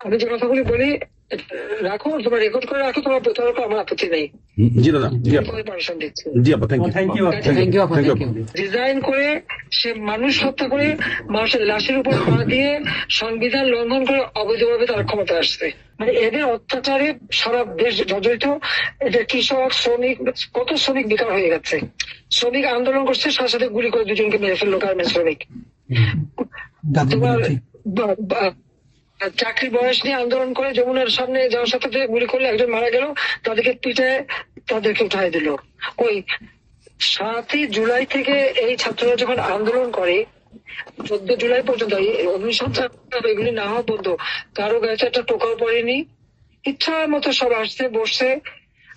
আমি যে কথাগুলি বলি রাখো, তোমার রেকর্ড করে রাখো, তোমার প্রতারক আমার আপত্তি নেই। জি দাদা, জি আপা, পারমিশন দিচ্ছি। জি আপা, থ্যাংক ইউ। ডিজাইন করে সে মানুষ হত্যা করে মানুষের লাশের উপর পা দিয়ে সংবিধান লঙ্ঘন করে অবৈধভাবে তার ক্ষমতা আসছে। মানে এদের অত্যাচারে সারা দেশ জর্জরিত। এদের কৃষক, শ্রমিক, কত শ্রমিক বেকার হয়ে গেছে। শ্রমিক আন্দোলন করছে, সাথে সাথে গুলি করে দুজনকে মেরে ফেললো গার্মেন্টস শ্রমিক। তোমার চাকরি বয়স নিয়ে আন্দোলন করে যমুনার সামনে যাওয়ার সাথে গুলি করলে একজন মারা গেল, তাদেরকে পিঠে তাদেরকে উঠাই দিল। ওই 7ই জুলাই থেকে এই ছাত্ররা যখন আন্দোলন করে 14 জুলাই পর্যন্ত অগ্নিসংযোগ এগুলি না হওয়া পর্যন্ত কারো গায়ে একটা টোকাও পড়েনি। ইচ্ছা মতো সব আসছে বসছে,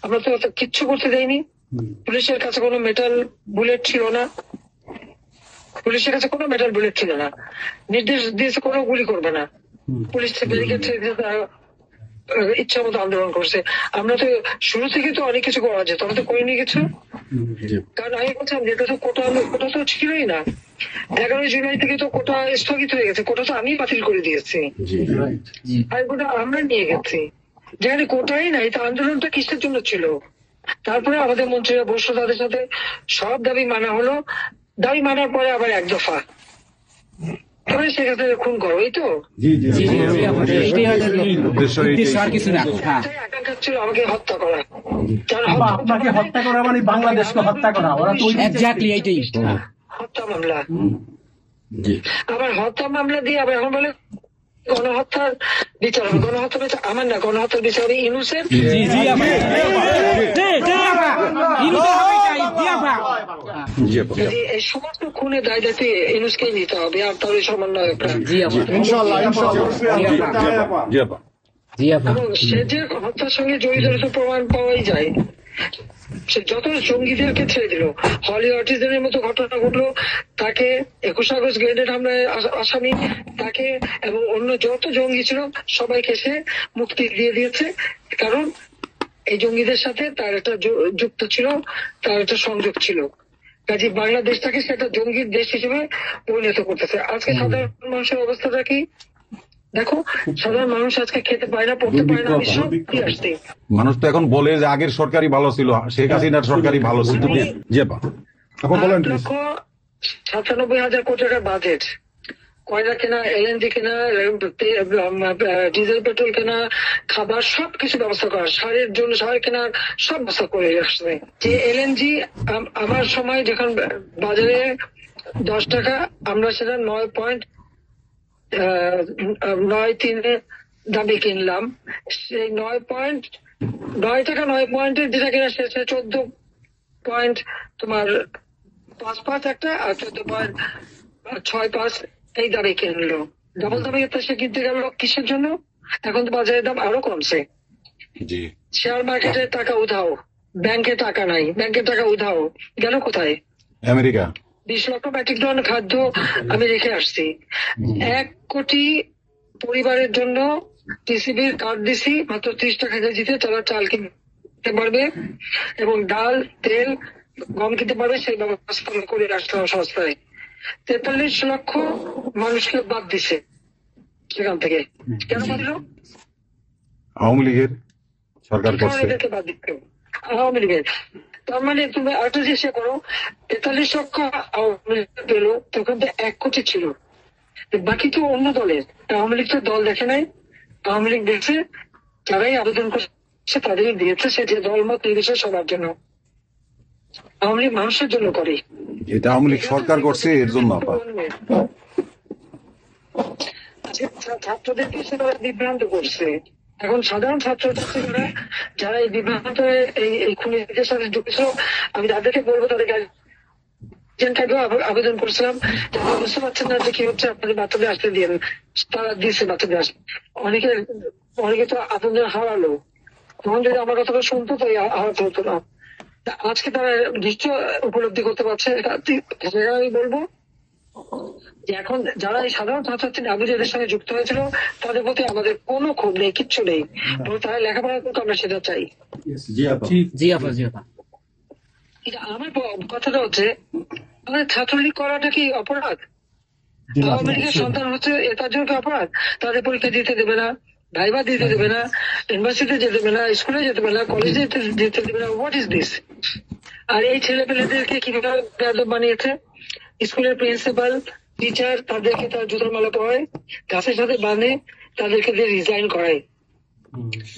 আমরা তো কিচ্ছু করতে দেয়নি। পুলিশের কাছে কোনো মেটাল বুলেট ছিল না, পুলিশের কাছে কোনো মেটাল বুলেট ছিল না। নির্দেশ দিয়েছে কোনো গুলি করবে না। পুলিশ ব্যারিকেড ইচ্ছা মতো আন্দোলন করছে। আমরা তো শুরু থেকে তো অনেক কিছু করা যেত, আমরা তো করিনি কিছু। কারণ আমি বলছিলাম যেটা তো কোটা তো ছিলই না। 11 জুলাই থেকে তো কোটা স্থগিত হয়ে গেছে, কোটা তো আমি বাতিল করে দিয়েছি, আর কোটা আমরা নিয়ে গেছি। যেখানে কোটাই নাই, তা আন্দোলনটা কিসের জন্য ছিল? তারপরে আমাদের মন্ত্রীরা বসলো, তাদের সাথে সব দাবি মানা হলো। দাবি মানার পরে আবার এক দফা সেখানে খুন করো, এই তো আকাঙ্ক্ষা ছিল আমাকে হত্যা করা। আপনাকে হত্যা করা মানে বাংলাদেশকে হত্যা করা। ওরা তো হত্যা মামলা, আবার হত্যা মামলা দিয়ে আবার এখন বলে গণহত্যার বিচার হবে। গণহত্যা বিচার আমার না, গণহত্যার বিচার হবে ইউনূসের। এই সমস্ত খুনের দায় দায়িত্ব ইউনূসকেই নিতে হবে, আর তার সমন্বয়করা। এবং সে যে হত্যার সঙ্গে জড়িত প্রমাণ পাওয়াই যায়। সে যত জঙ্গিদেরকে ছেড়ে দিল, হলি আর্টিস্টদের মতো ঘটনা ঘটলো, তাকে 21 আগস্ট গ্রেনেড হামলায় আসামি তাকে এবং অন্য যত জঙ্গি ছিল সবাইকে সে মুক্তি দিয়ে দিয়েছে। কারণ এই জঙ্গিদের সাথে তার একটা যুক্ত ছিল, তার একটা সংযোগ ছিল। কাজে বাংলাদেশটাকে সে একটা জঙ্গির দেশ হিসেবে পরিণত করতেছে। আজকে সাধারণ মানুষের অবস্থাটা কি দেখো, সাধারণ মানুষ আজকে খেতে পায় না, পড়তে পায় না। মানুষ তো এখন বলে যে আগের সরকারি ভালো ছিল, শেখ হাসিনার সরকারি ভালো ছিল। জি আপা, এখন বলেন। 97,000 কোটি টাকার বাজেট, কয়লা কেনা, এলএনজি কেনা, ডিজেল পেট্রোল কেনা, খাবার সবকিছু ব্যবস্থা করা, সারের জন্য সার কেনার সব ব্যবস্থা করে আসছে। যে এলএনজি আমার সময় যখন বাজারে 10 টাকা, আমরা সেটা 9.93 দামে কিনলাম। সেই 9 টাকা 9 পয়েন্টের যেটা কিনা সে 14 পয়েন্ট তোমার 5 একটা, আর 14.65 এই দামে কিনলো। ডাবল দামে সে কিনতে গেল কিসের জন্য? এখন তো বাজারের দাম আরো কমছে। শেয়ার মার্কেটে টাকা উধাও, ব্যাংকে টাকা নাই, ব্যাংকের টাকা উধাও গেল কোথায়? আমেরিকা। 20 লক্ষ মেট্রিক টন খাদ্য আমি রেখে আসছি। 1 কোটি পরিবারের জন্য টিসিবির কার্ড দিছি, মাত্র 30 টাকা কেজিতে তারা চাল কিনতে পারবে এবং ডাল, তেল, গম কিনতে পারবে। সেই ব্যবস্থা করে আসলাম সস্তায়। 43 লক্ষ মানুষকে বাদ দিছে সেখান থেকে। কেন বাদ দিল? আওয়ামী লীগের সরকার করছে, এদেরকে বাদ দিতে আওয়ামী লীগের। তার মানে তুমি আরেকটা চেষ্টা করো, 43 লক্ষ আওয়ামী লীগ পেল, তখন তো 1 কোটি ছিল, বাকি তো অন্য দলের। আওয়ামী লীগ তো দল দেখে নাই, আওয়ামী লীগ দেখছে যারাই আবেদন করছে তাদেরই দিয়েছে, সে যে দলমত নির্বিশেষে সবার জন্য। আওয়ামী লীগ মানুষের জন্য করে, এটা আওয়ামী লীগ সরকার করছে এর জন্য। ছাত্রদেরকে সে তারা বিভ্রান্ত করছে। এখন সাধারণ ছাত্রছাত্রীরা যারা এই বিভ্রান্ত এই খুনিদের সাথে যুক্ত ছিল, আমি তাদেরকে বলবো তাদেরকে আবেদন করছিলাম, বুঝতে পারছেন না যে কি হচ্ছে, আপনাদের বাচ্চাদের আসতে দিয়ে তারা দিচ্ছে বাচ্চাদের আসতে। অনেকে তো আপনাদের হারালো, তখন যদি আমার কথাটা শুনতো তো হারাতে হতো না। আজকে তারা নিশ্চয় উপলব্ধি করতে পারছে। আমি বলবো যে এখন যারা এই সাধারণ ছাত্রছাত্রী আবুজাদের সঙ্গে যুক্ত হয়েছিল তাদের প্রতি আমাদের কোনো ক্ষোভ নেই, কিচ্ছু নেই। তারা লেখাপড়া করতে আমরা সেটা চাই। আমার কথাটা হচ্ছে, আমাদের ছাত্রলীগ করাটা কি অপরাধ? আওয়ামী লীগের সন্তান হচ্ছে তার জন্য কি অপরাধ? তাদের পরীক্ষা দিতে দেবে না, ভাইবা দিতে দেবে না, ইউনিভার্সিটিতে যেতে দেবে না, স্কুলে যেতে দেবে না, কলেজে যেতে দেবে না। What is this? আর এই ছেলে পেলেদেরকে কিভাবে বেয়াদব বানিয়েছে? স্কুলের প্রিন্সিপাল, টিচার তাদেরকে তার জুতোর মালা পরায়, গাছের সাথে বাঁধে, তাদেরকে দিয়ে রিজাইন করায়।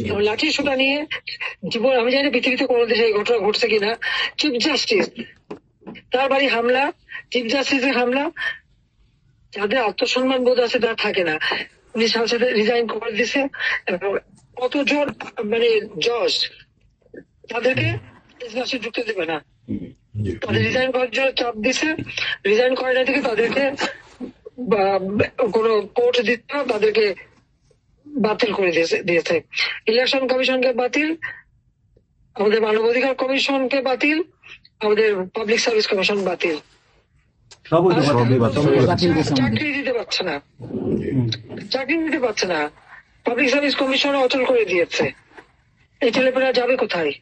এবং লাঠির সোটা নিয়ে জীবন, আমি জানি পৃথিবীতে কোনো দেশে এই ঘটনা ঘটছে কিনা, চিফ জাস্টিস তার বাড়ি হামলা, চিফ জাস্টিসের হামলা। যাদের আত্মসম্মান বোধ আছে তারা থাকে না, উনি সাথে সাথে রিজাইন করে দিছে। এবং কতজন মানে জজ তাদেরকে এজলাসে ঢুকতে দেবে না, তাদের রিজাইন করার জন্য চাপ দিছে। রিজাইন করে না থেকে তাদেরকে কোনো কোর্ট দিতে না, তাদেরকে বাতিল করে দিয়েছে। ইলেকশন কমিশনকে বাতিল, আমাদের মানবাধিকার কমিশনকে বাতিল, আমাদের পাবলিক সার্ভিস কমিশন বাতিল। চাকরি দিতে পারছে না, চাকরি দিতে পারছে না, পাবলিক সার্ভিস কমিশন অচল করে দিয়েছে। এই ছেলেপেলেরা যাবে কোথায়?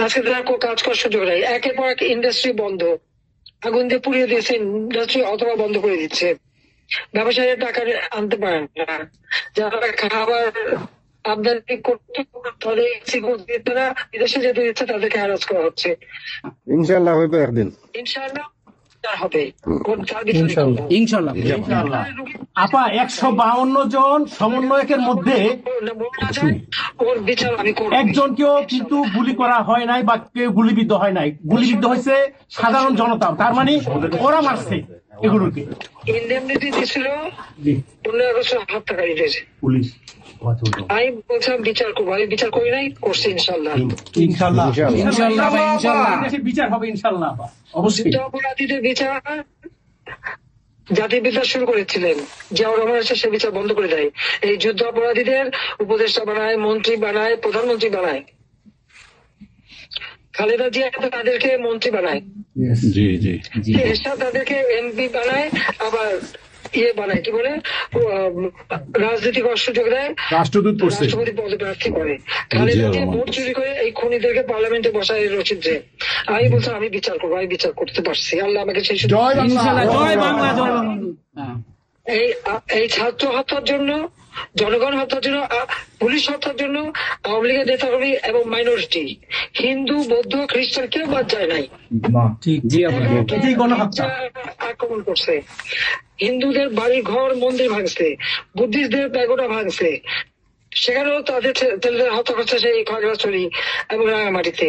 আজকে তারা কাজ করার সুযোগ নেই। একের পর এক ইন্ডাস্ট্রি বন্ধ, আগুন দিয়ে পুড়িয়ে দিয়েছে ইন্ডাস্ট্রি অথবা বন্ধ করে দিচ্ছে। ব্যবসায়ীরা টাকা আনতে পারে না, যারা খাবার আমদানি করতে তাদের দিতে না, বিদেশে যেতে দিচ্ছে তাদেরকে হ্যারাস করা হচ্ছে। ইনশাআল্লাহ হইবে একদিন, ইনশাআল্লাহ হবে, ইনশাআল্লাহ। আপা 152 জন সমন্বয়কের মধ্যে ওর বিচার আমি করব। একজনকেও কিন্তু গুলি করা হয় নাই বা কেউ গুলিবিদ্ধ হয় নাই, গুলিবিদ্ধ হয়েছে সাধারণ জনতা। তার মানে ওরা মারছে এগুলোকে। ইন্ডেমনিটি দিছিল 15 আগস্ট হত্যাকারীদের। পুলিশ আমি বলছিলাম বিচার করবো, আমি বিচার করি নাই, করছি ইনশাল্লাহ। ইনশাআল্লাহ ইনশাআল্লাহ ভাই, ইনশাআল্লাহ দেশে বিচার হবে ইনশাআল্লাহ। অবশ্যই যুদ্ধ অপরাধীদের বিচার জাতির বিচার শুরু করেছিলেন, জিয়াউর রহমান এসে সে বিচার বন্ধ করে দেয়। এই যুদ্ধ অপরাধীদের উপদেষ্টা বানায়, মন্ত্রী বানায়, প্রধানমন্ত্রী বানায়। খালেদা জিয়া তাদেরকে মন্ত্রী বানায়, এরশাদ তাদেরকে এমপি বানায়, আবার ইয়ে বানায়, কি বলে, রাজনীতি করার সুযোগ দেয়, রাষ্ট্রদূত করছে, রাষ্ট্রপতি পদে প্রার্থী করে। খালেদা জিয়া ভোট চুরি করে এই খুনিদেরকে পার্লামেন্টে বসায় রচিত্রে। আমি বলছি আমি বিচার করবো, আমি বিচার করতে পারছি, আল্লাহ আমাকে সেই সুযোগ। ইনশাআল্লাহ। জয় বাংলা, জয় বাংলা। এই ছাত্র হত্যার জন্য, জনগণ হত্যার জন্য, পুলিশ হত্যার জন্য আওয়ামী লীগের নেতাকর্মী এবং মাইনরিটি, হিন্দু, বৌদ্ধ, খ্রিস্টান কেউ বাদ যায় নাই। আক্রমণ করছে, হিন্দুদের বাড়ি ঘর মন্দির ভাঙছে, বুদ্ধিস্টদের প্যাগোডা ভাঙছে, সেখানেও তাদের ছেলেদের হত্যা করছে সেই খাগড়াছড়ি এবং রাঙামাটিতে।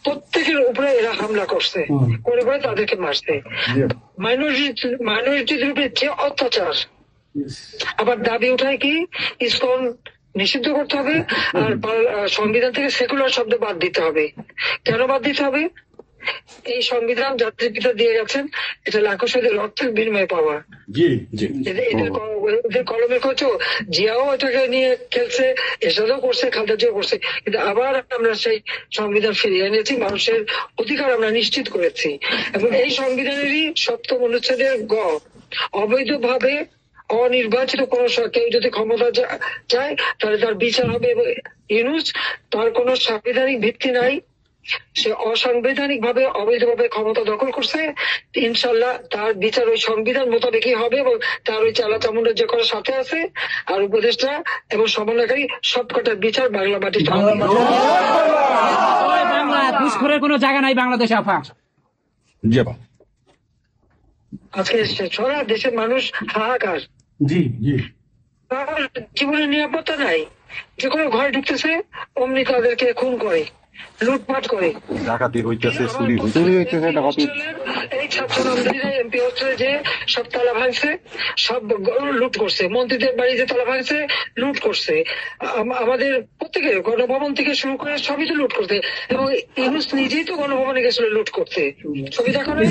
প্রত্যেকের উপরে এরা হামলা করছে, করে করে তাদেরকে মারছে। মাইনরিটিদের উপরে যে অত্যাচার, আবার দাবি উঠায় কি ইসকন নিষিদ্ধ করতে হবে, আর সংবিধান থেকে সেকুলার শব্দ বাদ দিতে হবে। কেন বাদ দিতে হবে? এই সংবিধান জাতির পিতা দিয়ে গেছেন, এটা লাখো শহীদের রক্তের বিনিময়ে পাওয়া। এদের কলমের খরচ জিয়াও এটাকে নিয়ে খেলছে, এরশাদও করছে, খালেদা জিয়াও করছে, কিন্তু আবার আমরা সেই সংবিধান ফিরিয়ে এনেছি, মানুষের অধিকার আমরা নিশ্চিত করেছি। এবং এই সংবিধানেরই 7ম অনুচ্ছেদের গ, অবৈধভাবে অনির্বাচিত কোন কেউ যদি ক্ষমতা চায় তাহলে তার বিচার হবে। এবং ইউনূস, তার কোন সাংবিধানিক ভিত্তি নাই, সে অসাংবিধানিক ভাবে অবৈধভাবে ক্ষমতা দখল করছে। ইনশাল্লাহ তার বিচার ওই সংবিধান মোতাবেকই হবে, এবং তার ওই চালা চামুন্ডা যে করার সাথে আছে আর উপদেষ্টা এবং সমন্বয়কারী সবকটার বিচার বাংলা মাটিতে হবে। বাংলা ঘুষখোরের কোনো জায়গা নাই বাংলাদেশে আপা। আজকে সারা দেশের মানুষ হাহাকার, জীবনের নিরাপত্তা নাই, যে কোনো ঘরে ঢুকতেছে অমনি তাদেরকে খুন করে, লুটপাট করে, ডাকাতি হইতেছে, চুরি হইতেছে। এই ছাত্ররা এমপি হোস্টেলে যে সব তালা ভাঙছে, সব লুট করছে, মন্ত্রীদের বাড়িতে তালা ভাঙছে, লুট করছে, আমাদের প্রত্যেকের গণভবন থেকে শুরু করে সবই তো লুট করতে। এবং ইউনূস নিজেই তো গণভবনে গেছিল লুট করতে, ছবি দেখো না।